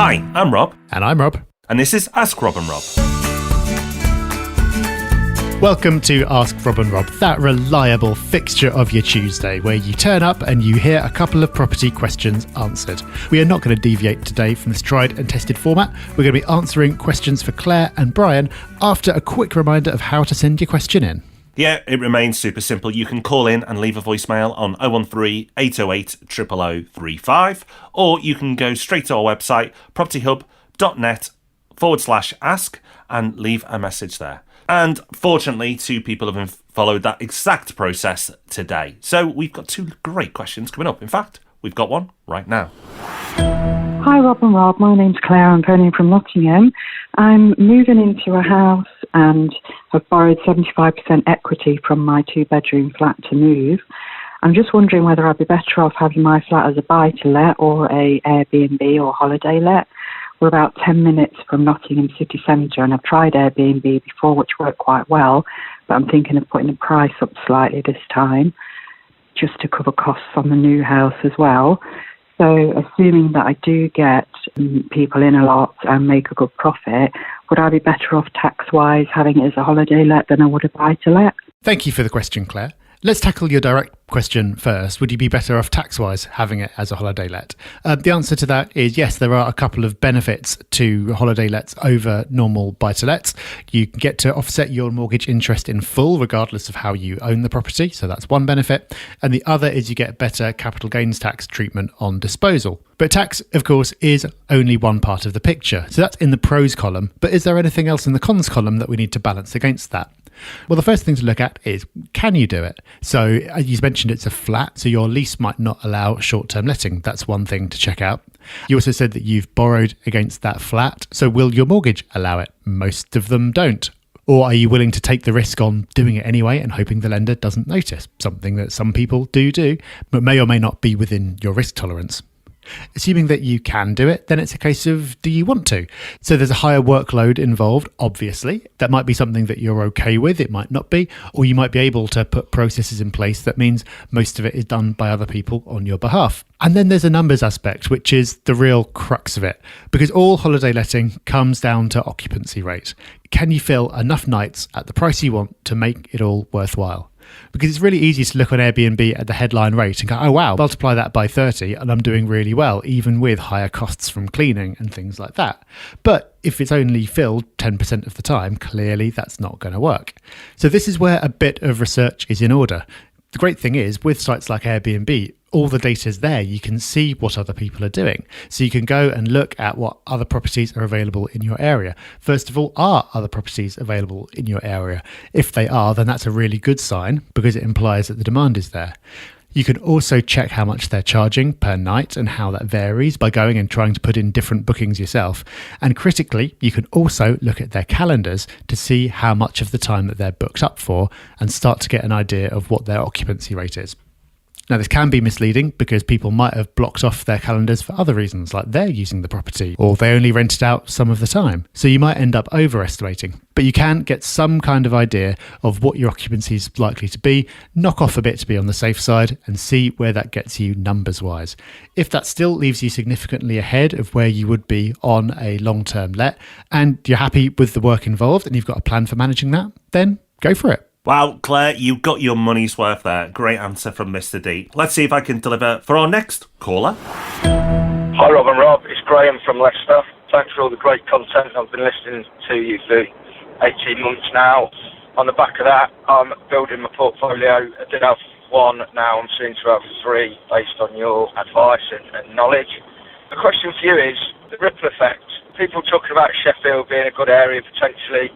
Hi, I'm Rob. And I'm Rob. And this is Ask Rob and Rob. Welcome to Ask Rob and Rob, that reliable fixture of your Tuesday, where you turn up and you hear a couple of property questions answered. We are not going to deviate today from this tried and tested format. We're going to be answering questions for Claire and Brian after a quick reminder of how to send your question in. Yeah, it remains super simple. You can call in and leave a voicemail on 013 808 0035, or you can go straight to our website, propertyhub.net/ask, and leave a message there. And fortunately, 2 people have followed that exact process today. So we've got 2 great questions coming up. In fact, we've got one right now. Hi Rob and Rob, my name's Claire, I'm phoning from Nottingham. I'm moving into a house and have borrowed 75% equity from my 2-bedroom flat to move. I'm just wondering whether I'd be better off having my flat as a buy-to-let or a Airbnb or holiday let. We're about 10 minutes from Nottingham city centre, and I've tried Airbnb before, which worked quite well, but I'm thinking of putting the price up slightly this time, just to cover costs on the new house as well. So assuming that I do get people in a lot and make a good profit, would I be better off tax-wise having it as a holiday let than I would a buy-to-let? Thank you for the question, Claire. Let's tackle your direct question first. Would you be better off tax-wise having it as a holiday let? The answer to that is yes, there are a couple of benefits to holiday lets over normal buy-to-lets. You can get to offset your mortgage interest in full, regardless of how you own the property. So that's one benefit. And the other is you get better capital gains tax treatment on disposal. But tax, of course, is only one part of the picture. So that's in the pros column. But is there anything else in the cons column that we need to balance against that? Well, the first thing to look at is, can you do it? So as you mentioned, it's a flat, so your lease might not allow short-term letting. That's one thing to check out. You also said that you've borrowed against that flat. So will your mortgage allow it? Most of them don't. Or are you willing to take the risk on doing it anyway and hoping the lender doesn't notice? Something that some people do, but may or may not be within your risk tolerance. Assuming that you can do it, then it's a case of, do you want to? So there's a higher workload involved, obviously. That might be something that you're okay with, it might not be, or you might be able to put processes in place that means most of it is done by other people on your behalf. And then there's a numbers aspect, which is the real crux of it, because all holiday letting comes down to occupancy rate. Can you fill enough nights at the price you want to make it all worthwhile? Because it's really easy to look on Airbnb at the headline rate and go, oh wow, multiply that by 30 and I'm doing really well, even with higher costs from cleaning and things like that. But if it's only filled 10% of the time, clearly that's not going to work. So this is where a bit of research is in order. The great thing is, with sites like Airbnb, all the data is there. You can see what other people are doing. So you can go and look at what other properties are available in your area. First of all, are other properties available in your area? If they are, then that's a really good sign because it implies that the demand is there. You can also check how much they're charging per night and how that varies by going and trying to put in different bookings yourself. And critically, you can also look at their calendars to see how much of the time that they're booked up for and start to get an idea of what their occupancy rate is. Now, this can be misleading because people might have blocked off their calendars for other reasons, like they're using the property or they only rent it out some of the time. So you might end up overestimating, but you can get some kind of idea of what your occupancy is likely to be, knock off a bit to be on the safe side and see where that gets you numbers wise. If that still leaves you significantly ahead of where you would be on a long-term let and you're happy with the work involved and you've got a plan for managing that, then go for it. Wow, Claire, you got your money's worth there. Great answer from Mr. D. Let's see if I can deliver for our next caller. Hi Rob and Rob, it's Graham from Leicester. Thanks for all the great content. I've been listening to you for 18 months now. On the back of that, I'm building my portfolio. I did have 1, now I'm soon to have 3 based on your advice and knowledge. The question for you is the ripple effect. People talking about Sheffield being a good area potentially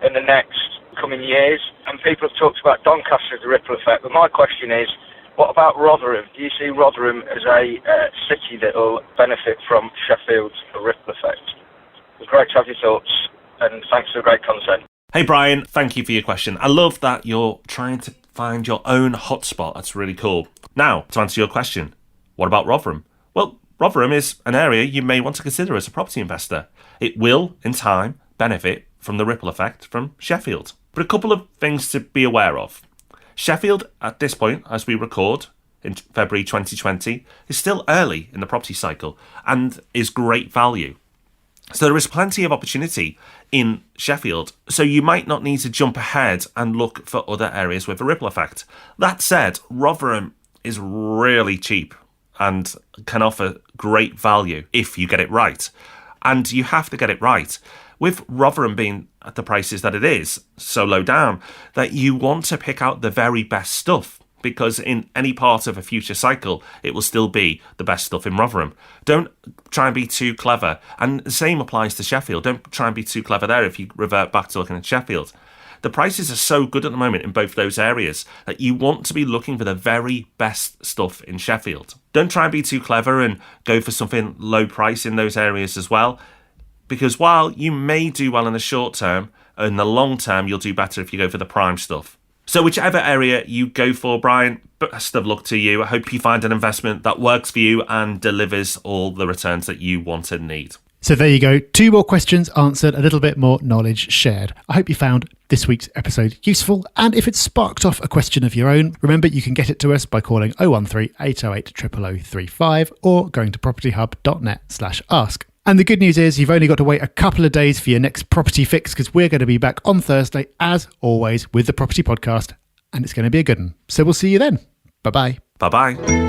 in the next coming years, and people have talked about Doncaster as a ripple effect, but my question is, what about Rotherham? Do you see Rotherham as a city that will benefit from Sheffield's ripple effect? It's great to have your thoughts, and thanks for the great content. Hey Brian, thank you for your question. I love that you're trying to find your own hotspot. That's really cool. Now, to answer your question, what about Rotherham? Well, Rotherham is an area you may want to consider as a property investor. It will, in time, benefit from the ripple effect from Sheffield. But a couple of things to be aware of. Sheffield, at this point, as we record in February 2020, is still early in the property cycle and is great value. So there is plenty of opportunity in Sheffield. So you might not need to jump ahead and look for other areas with a ripple effect. That said, Rotherham is really cheap and can offer great value if you get it right. And you have to get it right. With Rotherham being at the prices that it is, so low down, that you want to pick out the very best stuff, because in any part of a future cycle, it will still be the best stuff in Rotherham. Don't try and be too clever. And the same applies to Sheffield. Don't try and be too clever there if you revert back to looking at Sheffield. The prices are so good at the moment in both those areas that you want to be looking for the very best stuff in Sheffield. Don't try and be too clever and go for something low price in those areas as well, because while you may do well in the short term, in the long term, you'll do better if you go for the prime stuff. So whichever area you go for, Brian, best of luck to you. I hope you find an investment that works for you and delivers all the returns that you want and need. So there you go. 2 more questions answered, a little bit more knowledge shared. I hope you found this week's episode useful. And if it sparked off a question of your own, remember you can get it to us by calling 013 808 00035 or going to propertyhub.net/ask. And the good news is you've only got to wait a couple of days for your next property fix, because we're going to be back on Thursday, as always, with the Property Podcast, and it's going to be a good one. So we'll see you then. Bye-bye. Bye-bye.